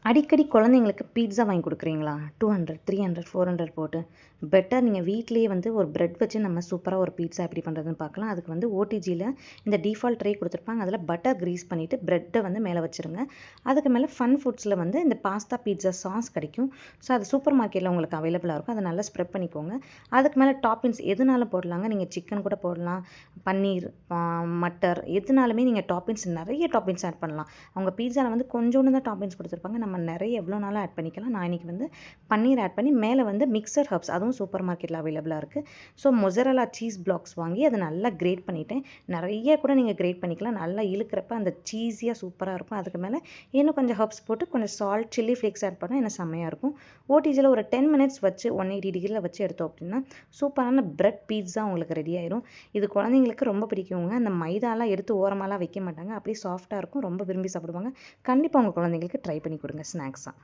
அடிக்கடி குழந்தைங்களுக்கு பீட்ஸா வாங்கி கொடுக்குறீங்களா? 200, 300, 400 போட்டு. பெட்டர் நீங்கள் வீட்டிலேயே வந்து ஒரு பிரெட் வச்சு நம்ம சூப்பராக ஒரு பீட்ஸா எப்படி பண்ணுறதுன்னு பார்க்கலாம். அதுக்கு வந்து ஓடிஜியில் இந்த டிஃபால்ட் ட்ரே கொடுத்துருப்பாங்க. அதில் பட்டர் கிரீஸ் பண்ணிவிட்டு ப்ரெட்டை வந்து மேலே வச்சுருங்க. அதுக்கு மேலே ஃபன் ஃபுட்ஸில் வந்து இந்த பாஸ்தா பீட்ஸா சாஸ் கிடைக்கும். ஸோ அது சூப்பர் மார்க்கெட்டில் உங்களுக்கு அவைலபிளாக இருக்கும். அதை நல்லா ஸ்ப்ரெட் பண்ணிக்கோங்க. அதுக்கு மேலே டாப்பிங்ஸ் எதுனாலும் போடலாங்க. நீங்கள் சிக்கன் கூட போடலாம், பன்னீர், மட்டர், எதுனாலுமே நீங்கள் டாப்பிங்ஸ் நிறைய டாப்பிங்ஸ் ஆட் பண்ணலாம். அவங்க பீட்சாவில் வந்து கொஞ்சோண்டு தான் டாப்பிங்ஸ் கொடுத்துருப்பாங்க. நம்ம நிறைய எவ்வளோ நாளும் ஆட் பண்ணிக்கலாம். நான் இன்றைக்கி வந்து பன்னீர் ஆட் பண்ணி மேலே வந்து மிக்சர் ஹர்ப்ஸ், அதுவும் சூப்பர் மார்க்கெட்டில் அவைலபிளாக இருக்குது. ஸோ மொசரலா சீஸ் பிளாக்ஸ் வாங்கி அதை நல்லா கிரேட் பண்ணிவிட்டேன். நிறைய கூட நீங்கள் கிரேட் பண்ணிக்கலாம். நல்லா இழுக்கிறப்ப அந்த சீஸியாக சூப்பராக இருக்கும். அதுக்கு மேலே இன்னும் கொஞ்சம் ஹர்ப்ஸ் போட்டு கொஞ்சம் சால்ட், சில்லி ஃப்ளேக்ஸ் ஆட் பண்ணால் என்ன செம்மையாக இருக்கும். ஓடிஜியில் ஒரு 10 மினிட்ஸ் வச்சு 180 டிகிரியில் வச்சு எடுத்தோம் அப்படின்னா சூப்பரான பிரெட் பீட்ஸா உங்களுக்கு ரெடி ஆயிரும். இது குழந்தைங்களுக்கு ரொம்ப பிடிக்குங்க. அந்த மைதாலாம் எடுத்து ஓரமாலாம் வைக்க மாட்டாங்க. அப்படியே சாஃப்டாக இருக்கும். ரொம்ப விரும்பி சாப்பிடுவாங்க. கண்டிப்பாக உங்கள் குழந்தைங்களுக்கு ட்ரை பண்ணி கொடுங்க ஸ்நாக்ஸாக.